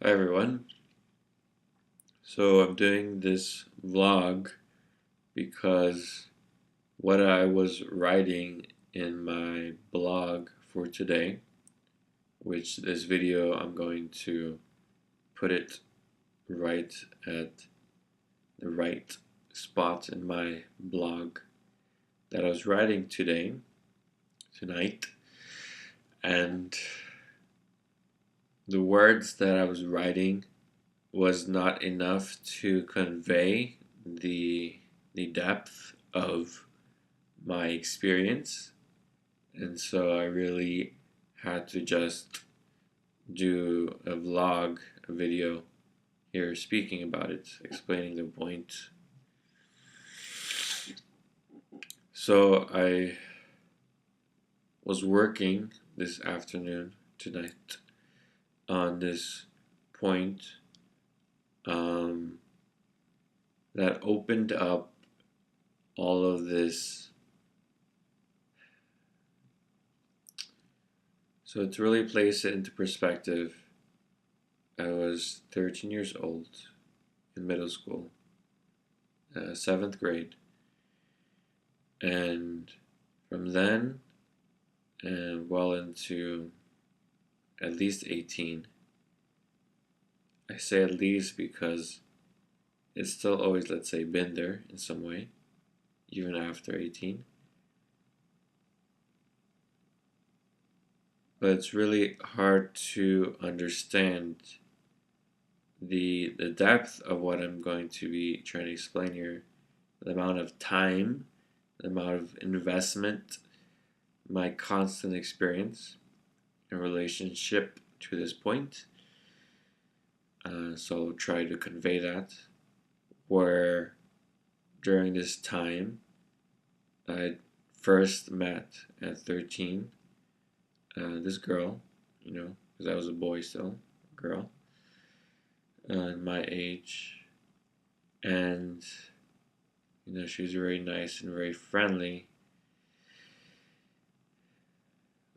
Hi everyone. So I'm doing this vlog because what I was writing in my blog for today, which this video I'm going to put it right at the right spot in my blog that I was writing tonight, and the words that I was writing was not enough to convey the depth of my experience, and so I really had to just do a video here speaking about it, explaining the point. So I was working this afternoon tonight on this point that opened up all of this. So to really place it into perspective, I was 13 years old in middle school, 7th grade, and from then and well into at least 18. I say at least because it's still always, let's say, been there in some way, even after 18. But it's really hard to understand the depth of what I'm going to be trying to explain here, the amount of time, the amount of investment, my constant experience in relationship to this point. So I'll try to convey that, where during this time I first met at 13 this girl, because I was a boy still, girl, my age, and she was very nice and very friendly.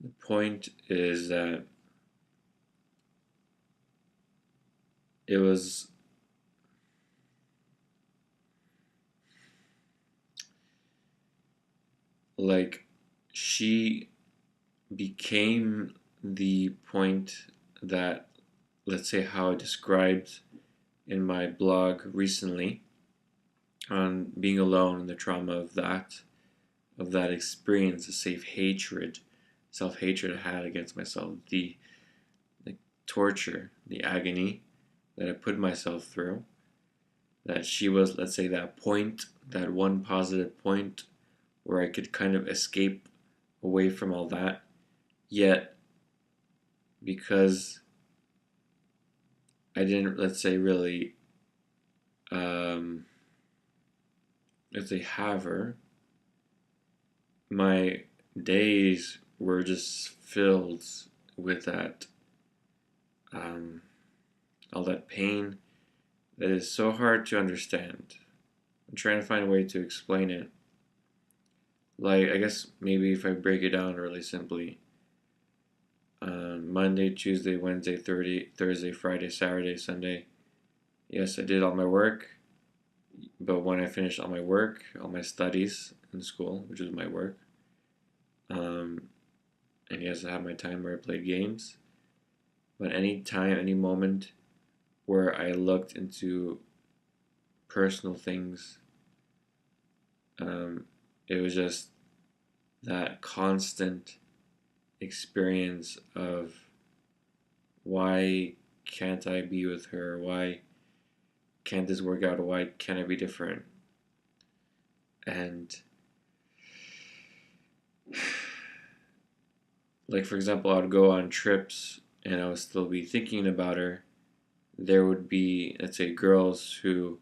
The point is that it was like she became the point that, let's say, how I described in my blog recently on being alone and the trauma of that experience, the self-hatred I had against myself, the torture, the agony that I put myself through, that she was, let's say, that point, that one positive point where I could kind of escape away from all that. Yet, because I didn't, let's say, really, let's say, have her, my days were just filled with that, all that pain that is so hard to understand. I'm trying to find a way to explain it. Like, I guess maybe if I break it down really simply, Monday, Tuesday, Wednesday, Thursday, Friday, Saturday, Sunday, yes, I did all my work, but when I finished all my work, all my studies in school, which was my work, and yes, I had my time where I played games, but any time, any moment where I looked into personal things, it was just that constant experience of why can't I be with her? Why can't this work out? Why can't I be different? And like, for example, I would go on trips and I would still be thinking about her. There would be, let's say, girls who,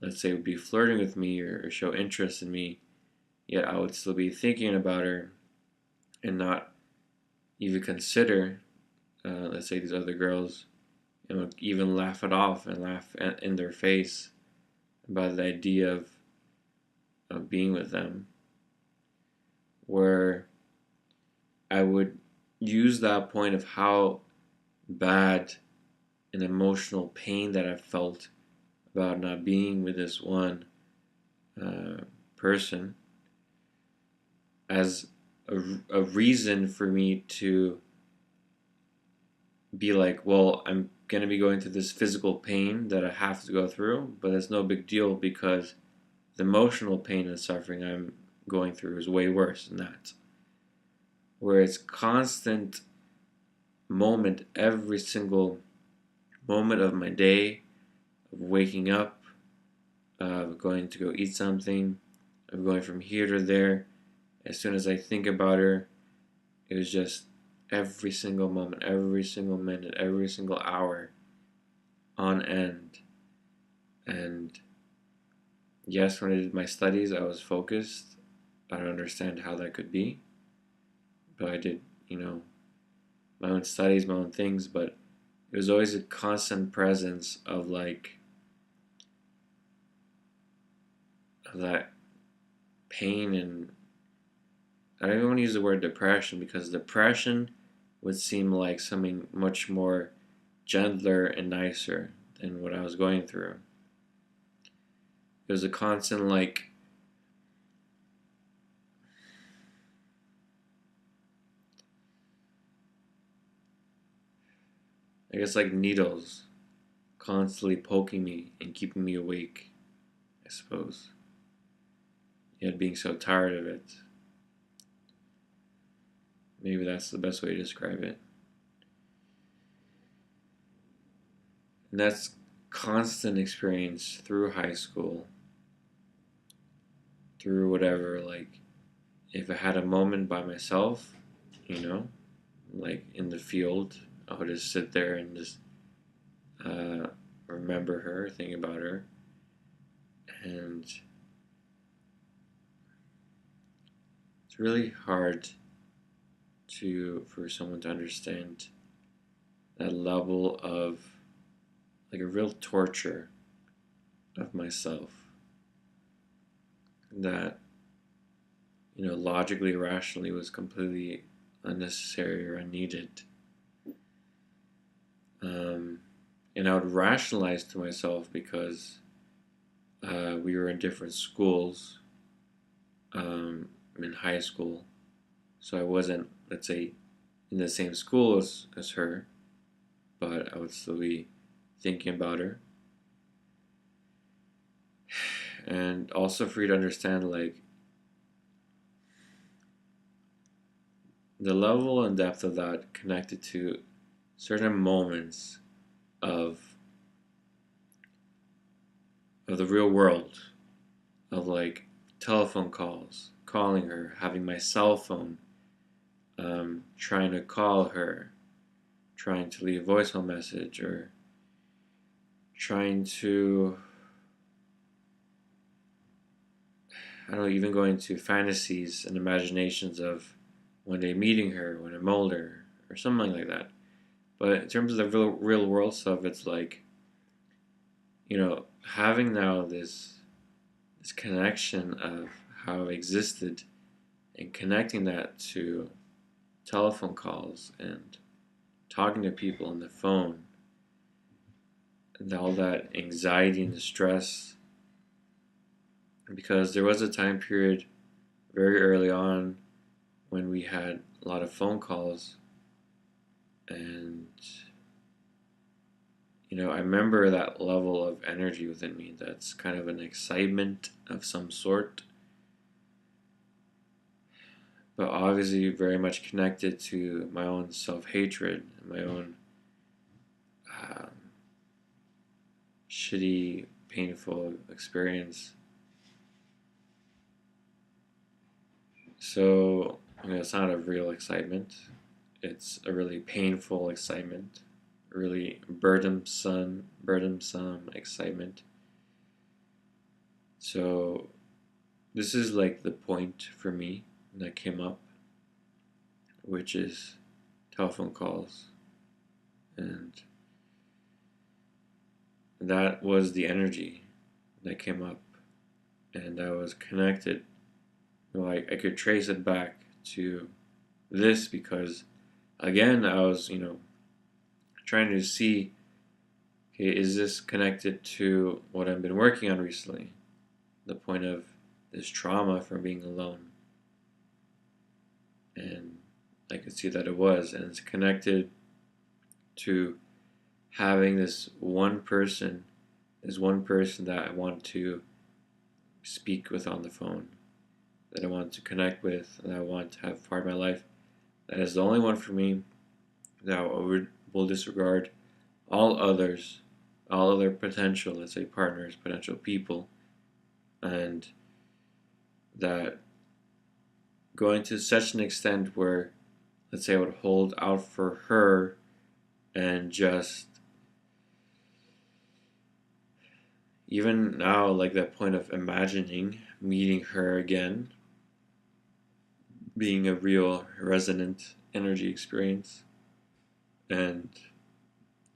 let's say, would be flirting with me or show interest in me, yet I would still be thinking about her and not even consider, let's say, these other girls, and would even laugh it off and laugh in their face about the idea of being with them, where I would use that point of how bad an emotional pain that I felt about not being with this one person as a reason for me to be like, well, I'm going to be going through this physical pain that I have to go through, but it's no big deal because the emotional pain and suffering I'm going through is way worse than that. Where it's constant moment, every single moment of my day, of waking up, of going to go eat something, of going from here to there. As soon as I think about her, it was just every single moment, every single minute, every single hour on end. And yes, when I did my studies, I was focused. I don't understand how that could be. But I did, my own studies, my own things, but it was always a constant presence of that pain, and I don't even want to use the word depression because depression would seem like something much more gentler and nicer than what I was going through. It was a constant I guess like needles constantly poking me and keeping me awake, I suppose. Yet being so tired of it. Maybe that's the best way to describe it. And that's constant experience through high school, through whatever, if I had a moment by myself, like in the field, I would just sit there and just remember her, think about her, and it's really hard for someone to understand that level of a real torture of myself that logically, rationally was completely unnecessary or unneeded. And I would rationalize to myself because we were in different schools in high school, so I wasn't, let's say, in the same school as her, but I would still be thinking about her. And also for you to understand the level and depth of that connected to certain moments of the real world, of telephone calls, calling her, having my cell phone, trying to call her, trying to leave a voicemail message, or trying to, I don't know, even going to fantasies and imaginations of one day meeting her when I'm older, or something like that. But in terms of the real world stuff, it's having now this connection of how I've existed and connecting that to telephone calls and talking to people on the phone and all that anxiety and stress, because there was a time period very early on when we had a lot of phone calls, and I remember that level of energy within me. That's kind of an excitement of some sort, but obviously very much connected to my own self-hatred, my own um, shitty, painful experience. So, it's not a real excitement. It's a really painful excitement, really burdensome excitement. So, this is the point for me that came up, which is telephone calls. And that was the energy that came up. And I was connected. I could trace it back to this because, again, I was, trying to see okay, is this connected to what I've been working on recently? The point of this trauma from being alone. And I could see that it was, and it's connected to having this one person that I want to speak with on the phone, that I want to connect with, that I want to have part of my life. That is the only one for me, that I will disregard all others, all other potential, let's say partners, potential people, and that going to such an extent where, let's say, I would hold out for her and just, even now, like that point of imagining meeting her again, being a real resonant energy experience, and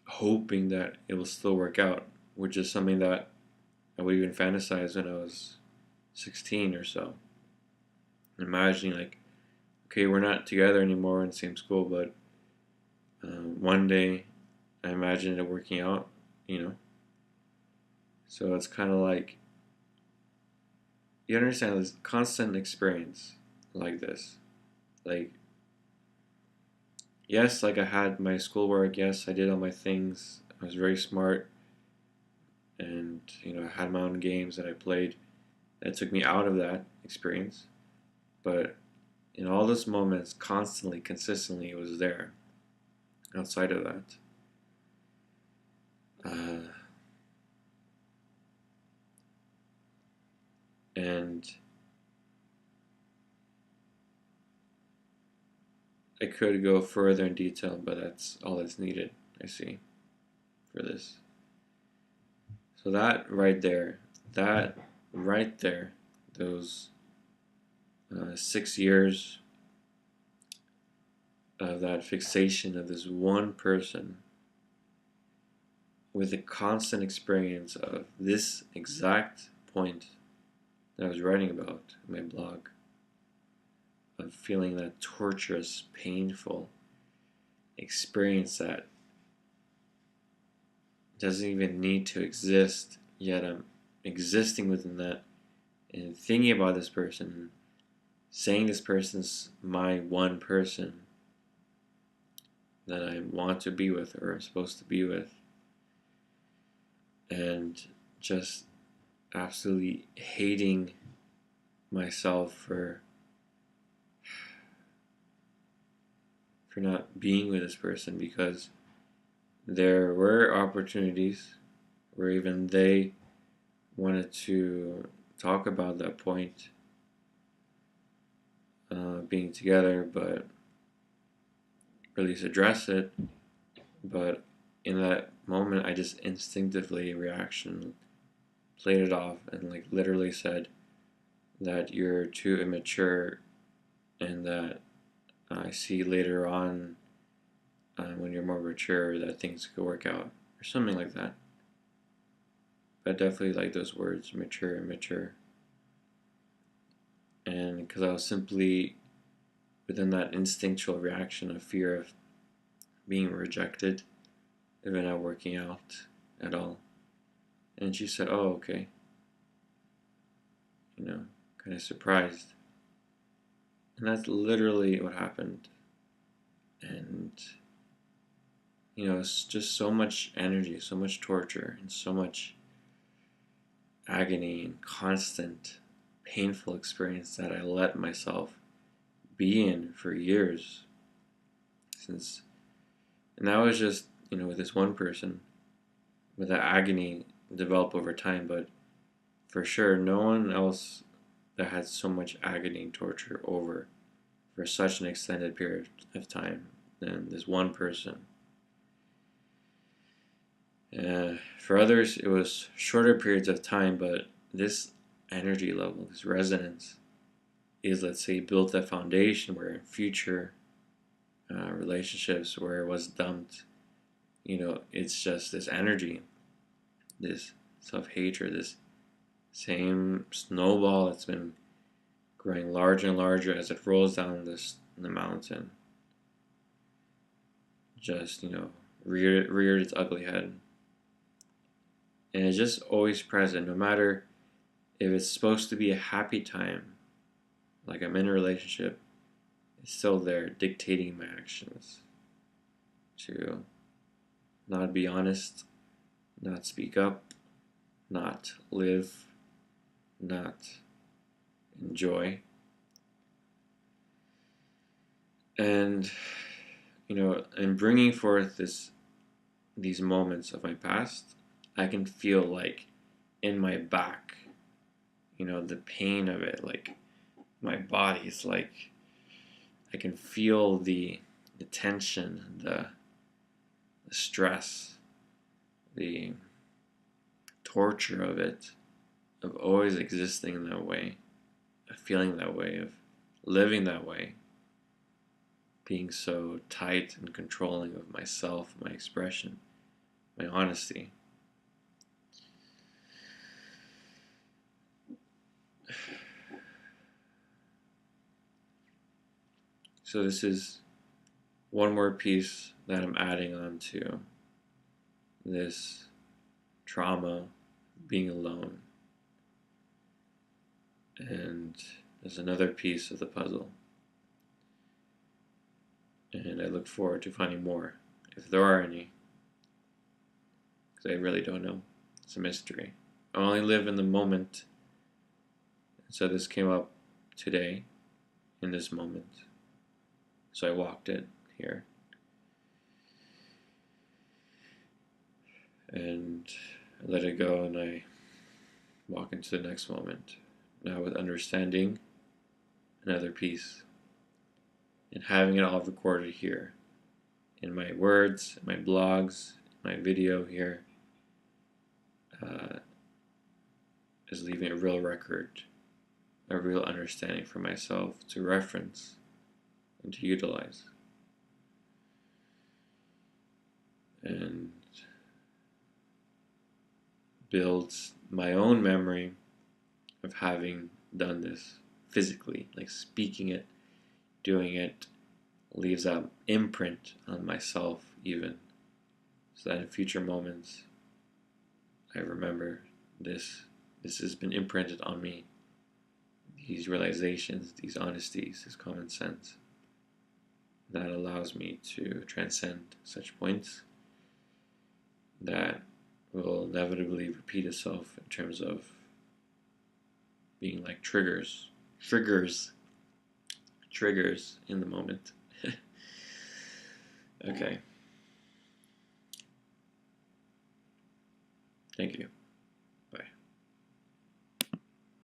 hoping that it will still work out, which is something that I would even fantasize when I was 16 or so. Imagining, like, okay, we're not together anymore in the same school, but one day I imagine it working out, you know? So it's kind of like, you understand this constant experience like this. Like, yes, like I had my schoolwork, yes, I did all my things, I was very smart, and, I had my own games that I played that took me out of that experience. But in all those moments, constantly, consistently, it was there outside of that. And I could go further in detail, but that's all that's needed, I see, for this. So that right there, those 6 years of that fixation of this one person with a constant experience of this exact point that I was writing about in my blog, of feeling that torturous, painful experience that doesn't even need to exist, yet I'm existing within that and thinking about this person, saying this person's my one person that I want to be with or I'm supposed to be with, and just absolutely hating myself for not being with this person, because there were opportunities where even they wanted to talk about that point, being together, but or at least address it. But in that moment, I just instinctively reaction played it off and like literally said that you're too immature, and that I see later on, when you're more mature, that things could work out or something like that. But definitely like those words, mature, immature. And because I was simply within that instinctual reaction of fear of being rejected, if it not working out at all. And she said, "Oh, okay." Kind of surprised. And that's literally what happened. And, it's just so much energy, so much torture, and so much agony and constant painful experience that I let myself be in for years. And that was just, with this one person, with the agony develop over time, but for sure, no one else that had so much agony and torture over for such an extended period of time than this one person. For others, it was shorter periods of time, but this energy level, this resonance, is, let's say, built a foundation where in future relationships where it was dumped, it's just this energy, this self-hatred, this same snowball that's been growing larger and larger as it rolls down the mountain. Just, reared its ugly head. And it's just always present, no matter if it's supposed to be a happy time, like I'm in a relationship, it's still there dictating my actions to not be honest, not speak up, not live, not enjoy. And, in bringing forth these moments of my past, I can feel like in my back, the pain of it, like my body's like, I can feel the tension, the stress, the torture of it, of always existing that way, of feeling that way, of living that way, being so tight and controlling of myself, my expression, my honesty. So this is one more piece that I'm adding on to this trauma, being alone. And there's another piece of the puzzle. And I look forward to finding more, if there are any, because I really don't know. It's a mystery. I only live in the moment. So this came up today, in this moment. So I walked it here. And I let it go, and I walk into the next moment. Now with understanding, another piece. And having it all recorded here. In my words, my blogs, my video here. Is leaving a real record, a real understanding for myself to reference and to utilize. And builds my own memory of having done this physically, like speaking it, doing it, leaves an imprint on myself even, so that in future moments I remember this has been imprinted on me, these realizations, these honesties, this common sense that allows me to transcend such points that will inevitably repeat itself in terms of being like triggers in the moment. Okay. Thank you.